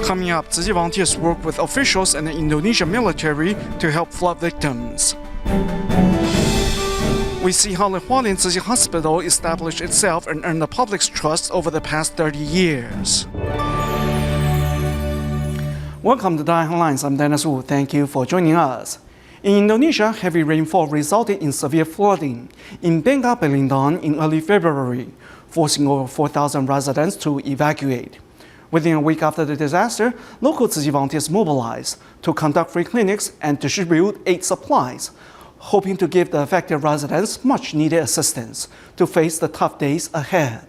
Coming up, Tzu Chi volunteers work with officials and the Indonesian military to help flood victims. We see how the Hualien Tzu Chi Hospital established itself and earned the public's trust over the past 30 years. Welcome to DaAi Headlines. I'm Dennis Wu. Thank you for joining us. In Indonesia, heavy rainfall resulted in severe flooding in Bangka Belitung in early February, forcing over 4,000 residents to evacuate. Within a week after the disaster, local Tzu Chi volunteers mobilized to conduct free clinics and distribute aid supplies, hoping to give the affected residents much-needed assistance to face the tough days ahead.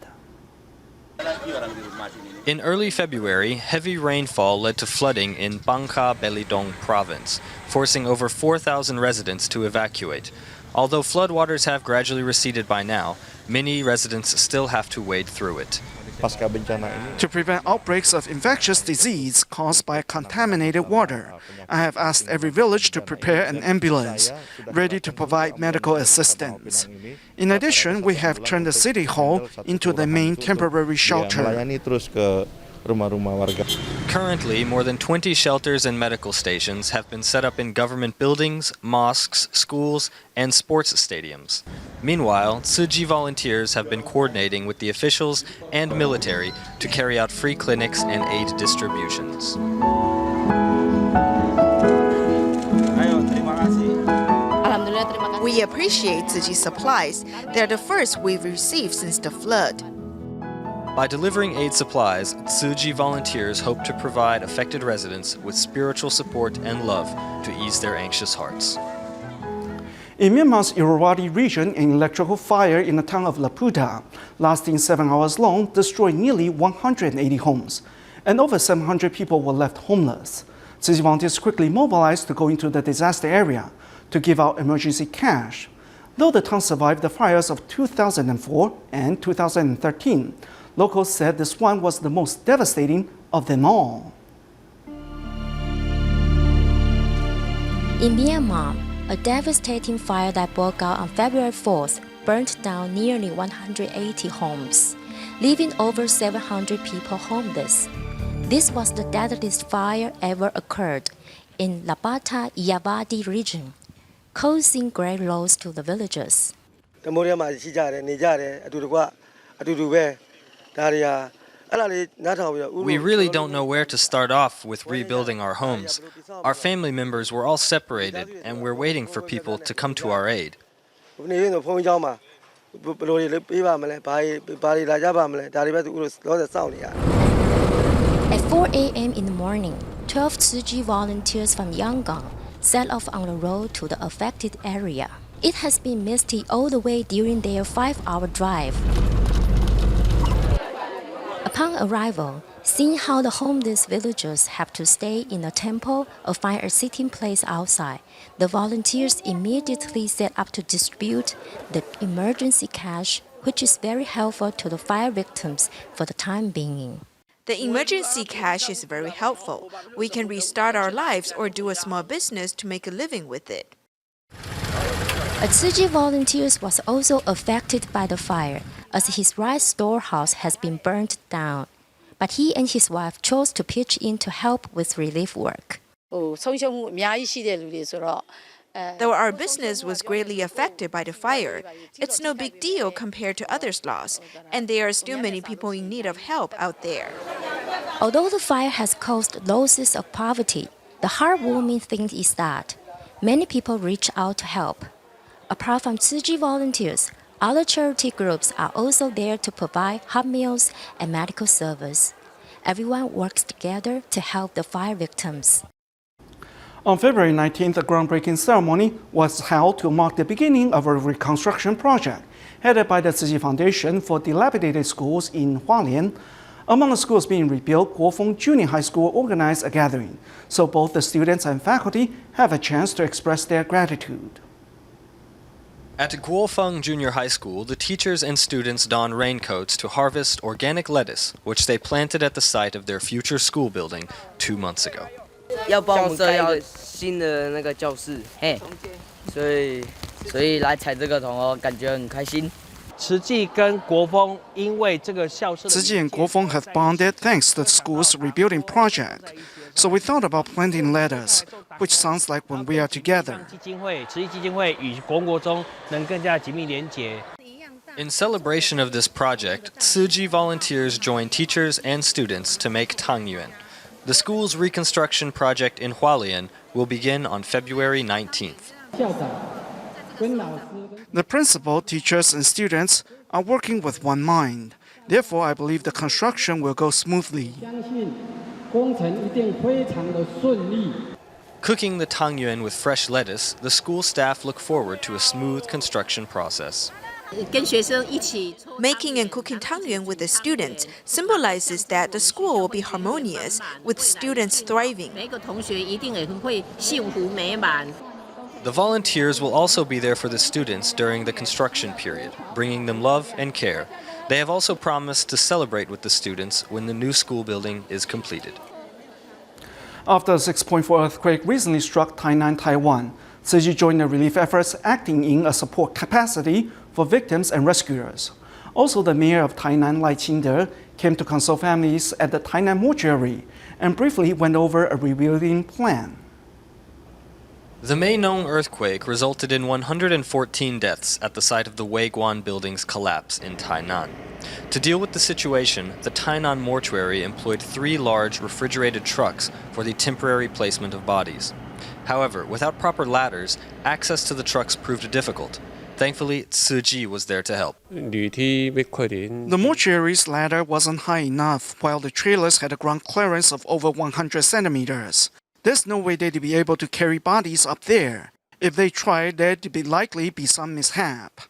In early February, heavy rainfall led to flooding in Bangka Belitung province, forcing over 4,000 residents to evacuate. Although floodwaters have gradually receded by now, many residents still have to wade through it. To prevent outbreaks of infectious disease caused by contaminated water, I have asked every village to prepare an ambulance, ready to provide medical assistance. In addition, we have turned the city hall into the main temporary shelter. Currently, more than 20 shelters and medical stations have been set up in government buildings, mosques, schools, and sports stadiums. Meanwhile, Tzu Chi volunteers have been coordinating with the officials and military to carry out free clinics and aid distributions. We appreciate Tzu Chi supplies. They're the first we've received since the flood. By delivering aid supplies, Tzu Chi volunteers hope to provide affected residents with spiritual support and love to ease their anxious hearts. In Myanmar's Irrawaddy region, an electrical fire in the town of Laputa, lasting 7 hours long, destroyed nearly 180 homes, and over 700 people were left homeless. Tzu Chi volunteers quickly mobilized to go into the disaster area to give out emergency cash. Though the town survived the fires of 2004 and 2013, locals said this one was the most devastating of them all. In Myanmar, a devastating fire that broke out on February 4th burnt down nearly 180 homes, leaving over 700 people homeless. This was the deadliest fire ever occurred in Lapata Irrawaddy region, causing great loss to the villagers. We really don't know where to start off with rebuilding our homes. Our family members were all separated, and we're waiting for people to come to our aid. At 4 a.m. in the morning, 12 Tzu Chi volunteers from Yangon set off on the road to the affected area. It has been misty all the way during their 5-hour drive. Upon arrival, seeing how the homeless villagers have to stay in a temple or find a sitting place outside, the volunteers immediately set up to distribute the emergency cash, which is very helpful to the fire victims for the time being. The emergency cash is very helpful. We can restart our lives or do a small business to make a living with it. A Tzu Chi volunteer was also affected by the fire, as his rice storehouse has been burnt down. But he and his wife chose to pitch in to help with relief work. Though our business was greatly affected by the fire, it's no big deal compared to others' loss, and there are still many people in need of help out there. Although the fire has caused losses of poverty, the heartwarming thing is that many people reach out to help. Apart from Tzu Chi volunteers, other charity groups are also there to provide hot meals and medical service. Everyone works together to help the fire victims. On February 19th, a groundbreaking ceremony was held to mark the beginning of a reconstruction project headed by the Tzu Chi Foundation for dilapidated schools in Hualien. Among the schools being rebuilt,国风 Junior High School organized a gathering, so both the students and faculty have a chance to express their gratitude. At Guofeng Junior High School, the teachers and students don raincoats to harvest organic lettuce, which they planted at the site of their future school building 2 months ago. 要帮我们盖一个新的那个教室，所以来采这个桐哦，感觉很开心。慈济跟国风因为这个校舍，Tzu Chi and Guofeng have bonded thanks to the school's rebuilding project. So we thought about planting letters, which sounds like when we are together. 基金会、慈济基金会与国中能更加紧密连结。In celebration of this project, Tzu Chi volunteers join teachers and students to make tangyuan. The school's reconstruction project in Hualien will begin on February 19th. The principal, teachers, and students are working with one mind. Therefore, I believe the construction will go smoothly. Cooking the tangyuan with fresh lettuce, the school staff look forward to a smooth construction process. Making and cooking tangyuan with the students symbolizes that the school will be harmonious, with students thriving. The volunteers will also be there for the students during the construction period, bringing them love and care. They have also promised to celebrate with the students when the new school building is completed. After a 6.4 earthquake recently struck Tainan, Taiwan, Tzu Chi joined the relief efforts acting in a support capacity for victims and rescuers. Also, the mayor of Tainan, Lai Ching-de, came to console families at the Tainan mortuary and briefly went over a rebuilding plan. The May known earthquake resulted in 114 deaths at the site of the Weiguan building's collapse in Tainan. To deal with the situation, the Tainan mortuary employed 3 large refrigerated trucks for the temporary placement of bodies. However, without proper ladders, access to the trucks proved difficult. Thankfully, Tzu Chi was there to help. The mortuary's ladder wasn't high enough, while the trailers had a ground clearance of over 100 centimeters. There's no way they'd be able to carry bodies up there. If they tried, there'd be likely be some mishap.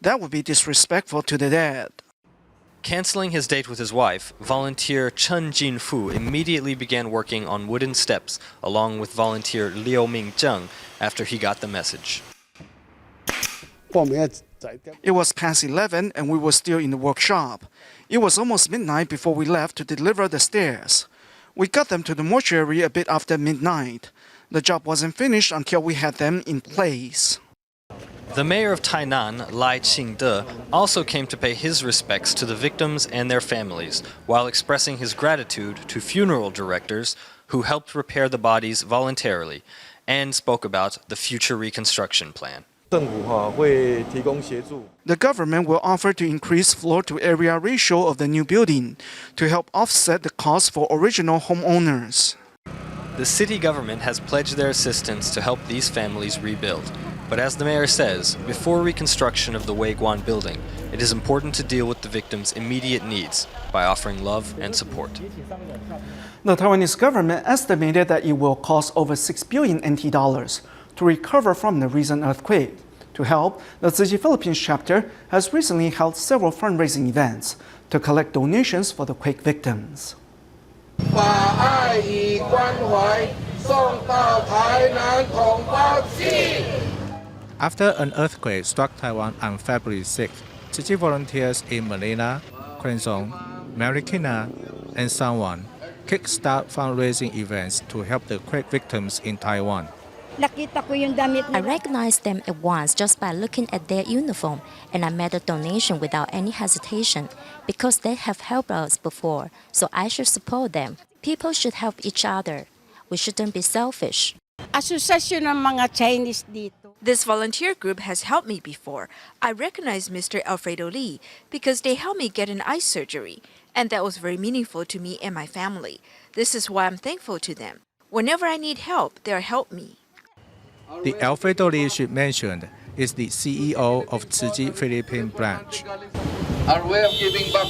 That would be disrespectful to the dead. Canceling his date with his wife, volunteer Chen Jinfu immediately began working on wooden steps along with volunteer Liu Mingzheng after he got the message. It was past 11 and we were still in the workshop. It was almost midnight before we left to deliver the stairs. We got them to the mortuary a bit after midnight. The job wasn't finished until we had them in place. The mayor of Tainan, Lai Ching-de, also came to pay his respects to the victims and their families, while expressing his gratitude to funeral directors who helped repair the bodies voluntarily, and spoke about the future reconstruction plan. The government will offer to increase floor-to-area ratio of the new building to help offset the cost for original homeowners. The city government has pledged their assistance to help these families rebuild. But as the mayor says, before reconstruction of the Weiguan building, it is important to deal with the victims' immediate needs by offering love and support. The Taiwanese government estimated that it will cost over 6 billion NT dollars to recover from the recent earthquake. To help, the Tzu Chi Philippines chapter has recently held several fundraising events to collect donations for the quake victims. After an earthquake struck Taiwan on February 6, Tzu Chi volunteers in Manila, Quezon, Marikina, and San Juan kickstart fundraising events to help the quake victims in Taiwan. I recognized them at once just by looking at their uniform, and I made a donation without any hesitation because they have helped us before, so I should support them. People should help each other. We shouldn't be selfish. This volunteer group has helped me before. I recognize Mr. Alfredo Lee because they helped me get an eye surgery, and that was very meaningful to me and my family. This is why I'm thankful to them. Whenever I need help, they'll help me. The Alfredo Lee she mentioned is the CEO of Tzu Chi Philippine branch. Our way of giving back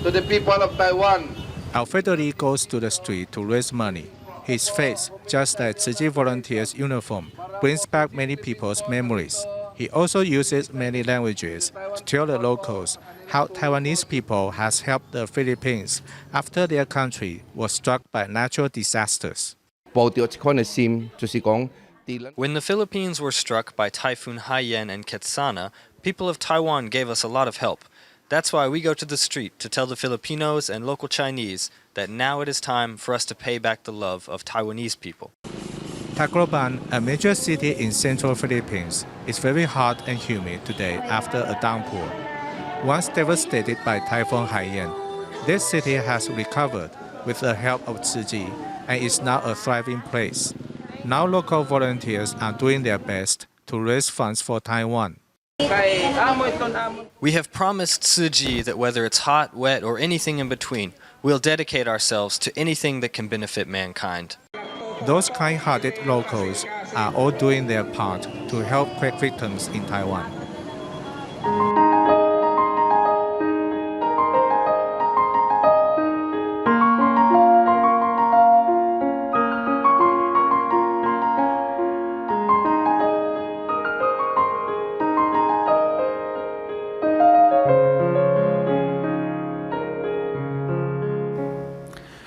to the people of Taiwan. Alfredo Lee goes to the street to raise money. His face, just like Tzu Chi volunteers' uniform, brings back many people's memories. He also uses many languages to tell the locals how Taiwanese people has helped the Philippines after their country was struck by natural disasters. When the Philippines were struck by Typhoon Haiyan and Ketsana, people of Taiwan gave us a lot of help. That's why we go to the street to tell the Filipinos and local Chinese that now it is time for us to pay back the love of Taiwanese people. Tacloban, a major city in central Philippines, is very hot and humid today after a downpour. Once devastated by Typhoon Hualien, this city has recovered with the help of Tzu Chi and is now a thriving place. Now local volunteers are doing their best to raise funds for Taiwan. We have promised Tzu Chi that whether it's hot, wet, or anything in between, we'll dedicate ourselves to anything that can benefit mankind. Those kind-hearted locals are all doing their part to help quake victims in Taiwan.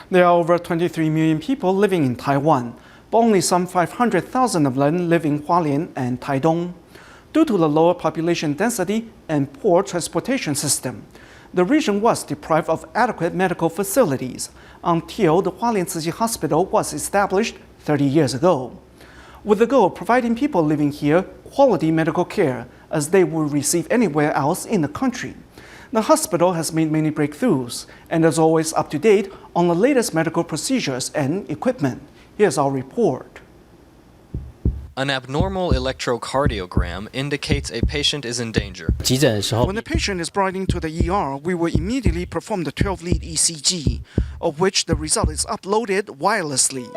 There are over 23 million people living in Taiwan, but only some 500,000 of them live in Hualien and Taidong. Due to the lower population density and poor transportation system, the region was deprived of adequate medical facilities until the Hualien Tzu Chi Hospital was established 30 years ago, with the goal of providing people living here quality medical care as they would receive anywhere else in the country. The hospital has made many breakthroughs and is always up to date on the latest medical procedures and equipment. Here's our report. An abnormal electrocardiogram indicates a patient is in danger. When the patient is brought into the ER, we will immediately perform the 12-lead ECG, of which the result is uploaded wirelessly.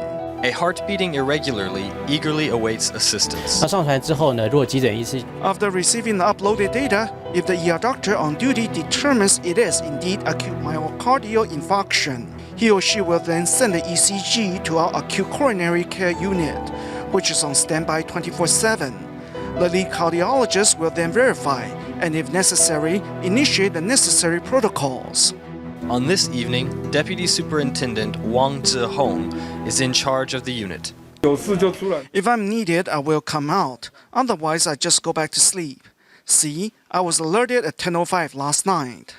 A heart beating irregularly eagerly awaits assistance. 那上传之后呢，如果急诊医师 After receiving the uploaded data, if the ER doctor on duty determines it is indeed acute myocardial infarction, he or she will then send the ECG to our acute coronary care unit, which is on standby 24/7. The lead cardiologist will then verify and, if necessary, initiate the necessary protocols. On this evening, Deputy Superintendent Wang Zhihong is in charge of the unit. If I'm needed, I will come out. Otherwise, I just go back to sleep. See, I was alerted at 10:05 last night.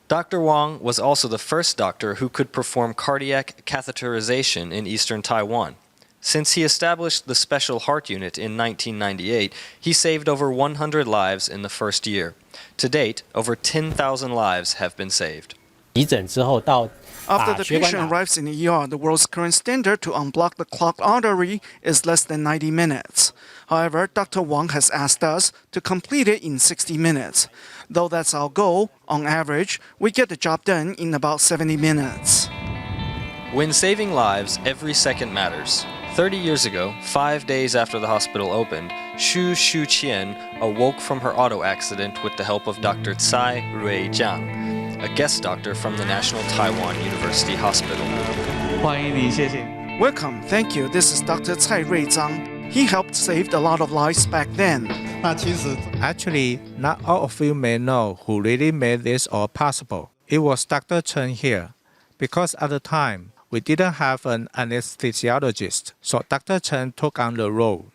Dr. Wang was also the first doctor who could perform cardiac catheterization in eastern Taiwan. Since he established the Special Heart Unit in 1998, he saved over 100 lives in the first year. To date, over 10,000 lives have been saved. 急诊之后到 After the 血管 patient 打 arrives in the ER, the world's current standard to unblock the clogged artery is less than 90 minutes. However, Dr. Wang has asked us to complete it in 60 minutes. Though that's our goal, on average, we get the job done in about 70 minutes. When saving lives, every second matters. 30 years ago, 5 days after the hospital opened, Xu Qian awoke from her auto accident with the help of Dr. Tsai Rui Jiang, a guest doctor from the National Taiwan University Hospital. Welcome, thank you. This is Dr. Tsai Rui Zhang. He helped save a lot of lives back then. Actually, not all of you may know who really made this all possible. It was Dr. Chen here. Because at the time, we didn't have an anesthesiologist, so Dr. Chen took on the role.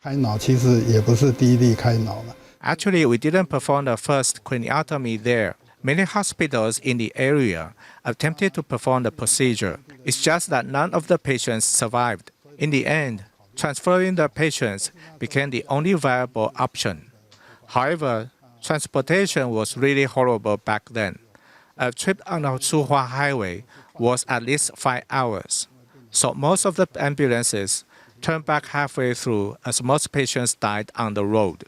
开脑其实也不是第一例开脑了。 Actually, we didn't perform the first craniotomy there. Many hospitals in the area attempted to perform the procedure. It's just that none of the patients survived. In the end, transferring the patients became the only viable option. However, transportation was really horrible back then. A trip on the Tsuhua Highway was at least 5 hours. So most of the ambulances turned back halfway through as most patients died on the road.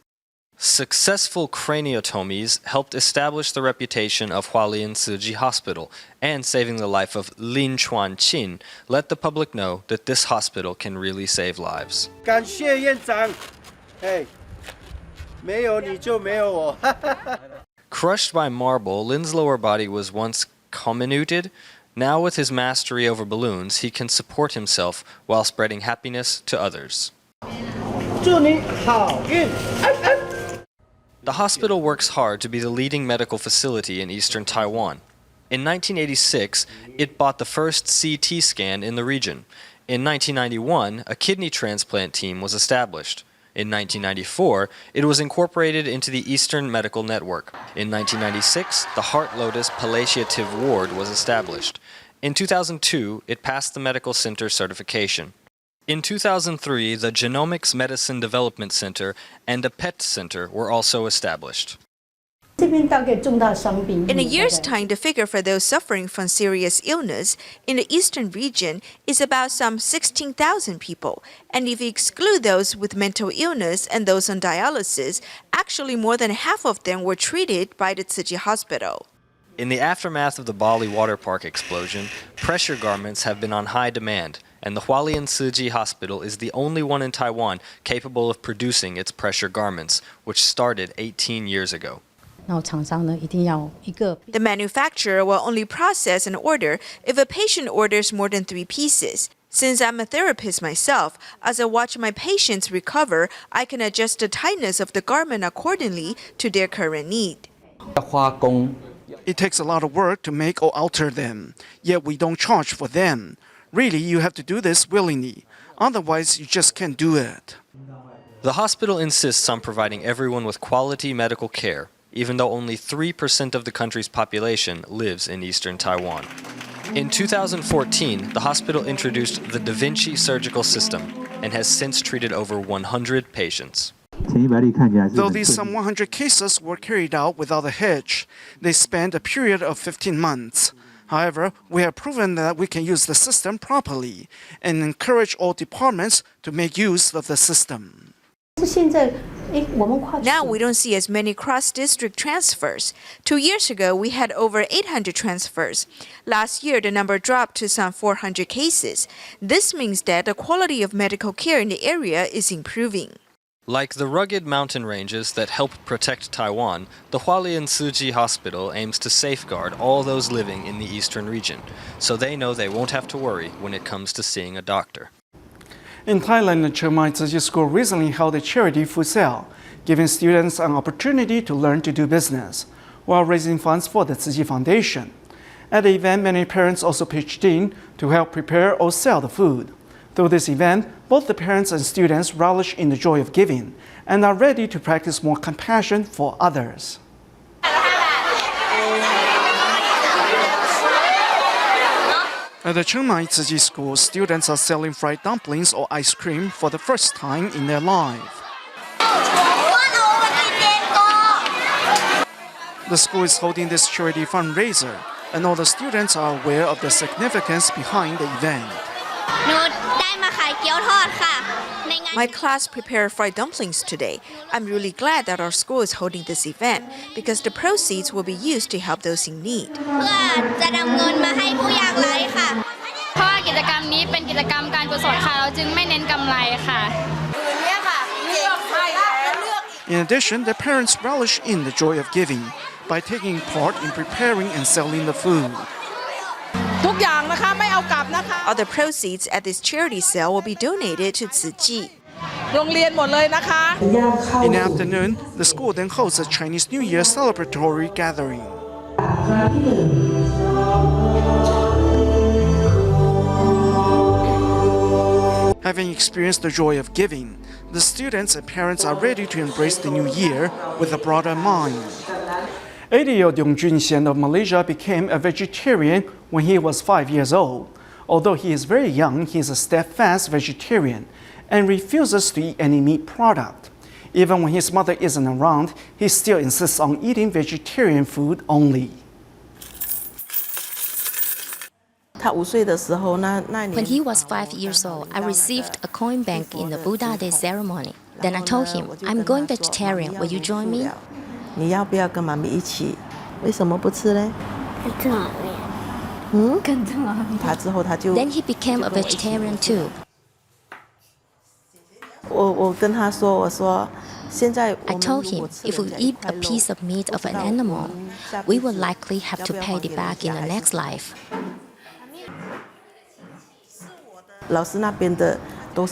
Successful craniotomies helped establish the reputation of Hualien Tzu Chi Hospital, and saving the life of Lin Chuan-chin let the public know that this hospital can really save lives. 感谢院长，没有你就没有我。Crushed by marble, Lin's lower body was once comminuted. Now with his mastery over balloons, he can support himself while spreading happiness to others. 祝你好运。The hospital works hard to be the leading medical facility in eastern Taiwan. In 1986, it bought the first CT scan in the region. In 1991, a kidney transplant team was established. In 1994, it was incorporated into the Eastern Medical Network. In 1996, the Heart Lotus Palliative Ward was established. In 2002, it passed the medical center certification. In 2003, the Genomics Medicine Development Center and a PET Center were also established. In a year's time, the figure for those suffering from serious illness in the eastern region is about some 16,000 people. And if you exclude those with mental illness and those on dialysis, actually more than half of them were treated by the Tzu Chi Hospital. In the aftermath of the Bali water park explosion, pressure garments have been on high demand, and the Hualien Tzu Chi Hospital is the only one in Taiwan capable of producing its pressure garments, which started 18 years ago. The manufacturer will only process an order if a patient orders more than 3 pieces. Since I'm a therapist myself, as I watch my patients recover, I can adjust the tightness of the garment accordingly to their current need. It takes a lot of work to make or alter them, yet we don't charge for them. Really, you have to do this willingly. Otherwise, you just can't do it. The hospital insists on providing everyone with quality medical care, even though only 3% of the country's population lives in eastern Taiwan. In 2014, the hospital introduced the Da Vinci surgical system and has since treated over 100 patients. Though these some 100 cases were carried out without a hitch, they spanned a period of 15 months. However, we have proven that we can use the system properly and encourage all departments to make use of the system. Now we don't see as many cross-district transfers. 2 years ago, we had over 800 transfers. Last year, the number dropped to some 400 cases. This means that the quality of medical care in the area is improving. Like the rugged mountain ranges that help protect Taiwan, the Hualien Tzu Chi Hospital aims to safeguard all those living in the eastern region, so they know they won't have to worry when it comes to seeing a doctor. In Thailand, the Chiang Mai Tzu Chi School recently held a charity food sale, giving students an opportunity to learn to do business, while raising funds for the Tzu Chi Foundation. At the event, many parents also pitched in to help prepare or sell the food. Through this event, both the parents and students relish in the joy of giving and are ready to practice more compassion for others. At the Chiang Mai Tzu Chi School, students are selling fried dumplings or ice cream for the first time in their life. The school is holding this charity fundraiser, and all the students are aware of the significance behind the event. My class prepared fried dumplings today. I'm really glad that our school is holding this event because the proceeds will be used to help those in need. In addition, the parents relish in the joy of giving by taking part in preparing and selling the food. Other proceeds at this charity sale will be donated to Tzu Chi. In the afternoon, the school then hosts a Chinese New Year celebratory gathering. Having experienced the joy of giving, the students and parents are ready to embrace the new year with a broader mind. 80-year-old Jun Xian of Malaysia became a vegetarian when he was 5 years old. Although he is very young, he is a steadfast vegetarian and refuses to eat any meat product. Even when his mother isn't around, he still insists on eating vegetarian food only. When he was 5 years old, I received a coin bank in the Buddha Day ceremony. Then I told him, I'm going vegetarian, will you join me? Then he became a vegetarian too. I told him if we eat a piece of meat of an animal, we will likely have to pay it back in the next life.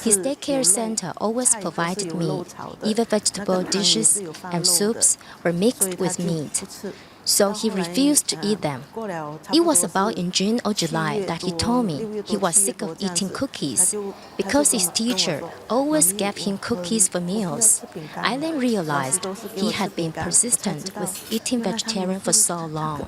His daycare center always provided meat. Even vegetable dishes and soups were mixed with meat, so he refused to eat them. It was about in June or July that he told me he was sick of eating cookies because his teacher always gave him cookies for meals. I then realized he had been persistent with eating vegetarian for so long.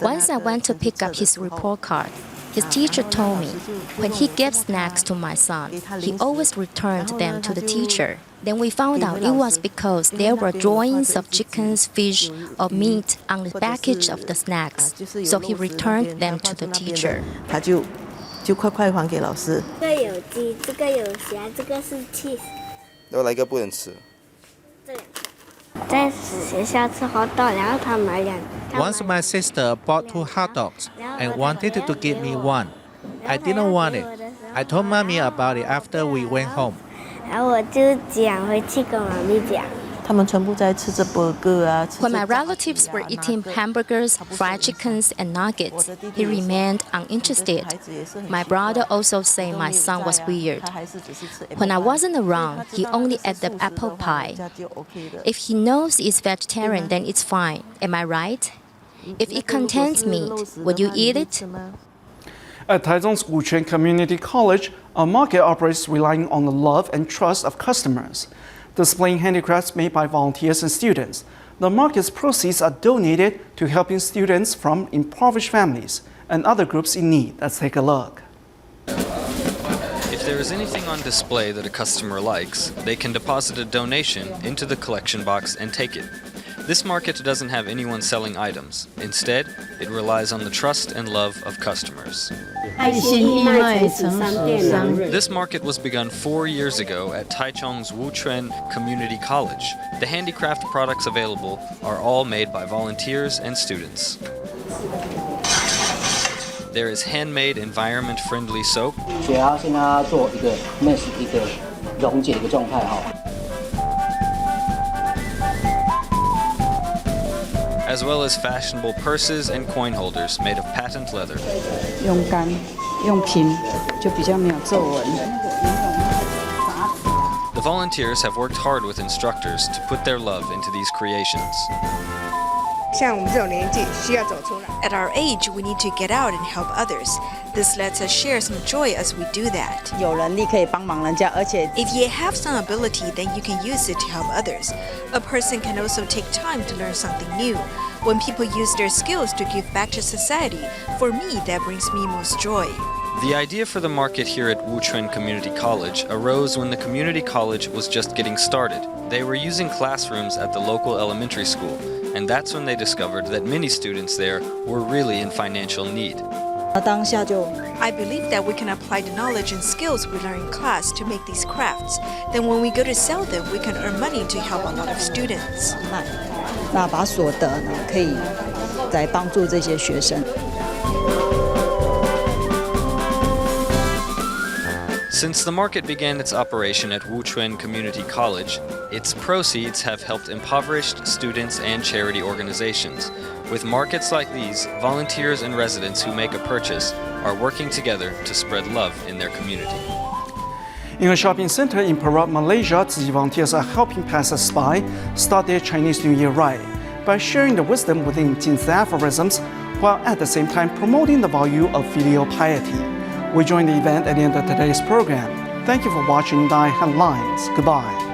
Once I went to pick up his report card, his teacher told me, when he gives snacks to my son, he always returned them to the teacher. Then we found out it was because there were drawings of chickens, fish, or meat on the package of the snacks, so he returned them to the teacher. 就快快还给老师。这个有鸡，这个有虾，这个是 cheese。要来一个不能吃。在学校吃hot dog，然后他买两。Once my sister bought 2 hot dogs and wanted to give me one. I didn't want it. I told mommy about it after we went home. 然后我就讲回去跟妈咪讲。 When my relatives were eating hamburgers, fried chickens, and nuggets, he remained uninterested. My brother also said my son was weird. When I wasn't around, he only ate the apple pie. If he knows it's vegetarian, then it's fine. Am I right? If it contains meat, would you eat it? At Taichung's Wuquan Community College, a market operates relying on the love and trust of customers. Displaying handicrafts made by volunteers and students, the market's proceeds are donated to helping students from impoverished families and other groups in need. Let's take a look. If there is anything on display that a customer likes, they can deposit a donation into the collection box and take it. This market doesn't have anyone selling items. Instead, it relies on the trust and love of customers. This market was begun 4 years ago at Taichung's Wuquan Community College. The handicraft products available are all made by volunteers and students. There is handmade environment-friendly soap, as well as fashionable purses and coin holders made of patent leather. The volunteers have worked hard with instructors to put their love into these creations. At our age, we need to get out and help others. This lets us share some joy as we do that. If you have some ability, then you can use it to help others. A person can also take time to learn something new. When people use their skills to give back to society, for me, that brings me most joy. The idea for the market here at Wuquan Community College arose when the community college was just getting started. They were using classrooms at the local elementary school, and that's when they discovered that many students there were really in financial need. I believe that we can apply the knowledge and skills we learn in class to make these crafts. Then when we go to sell them, we can earn money to help a lot of students. Since the market began its operation at Wuquan Community College, its proceeds have helped impoverished students and charity organizations. With markets like these, volunteers and residents who make a purchase are working together to spread love in their community. In a shopping center in Perak, Malaysia, Tzu Chi volunteers are helping passers-by start their Chinese New Year right by sharing the wisdom within Jinzi aphorisms while at the same time promoting the value of filial piety. We join the event at the end of today's program. Thank you for watching DaAi Headlines. Goodbye.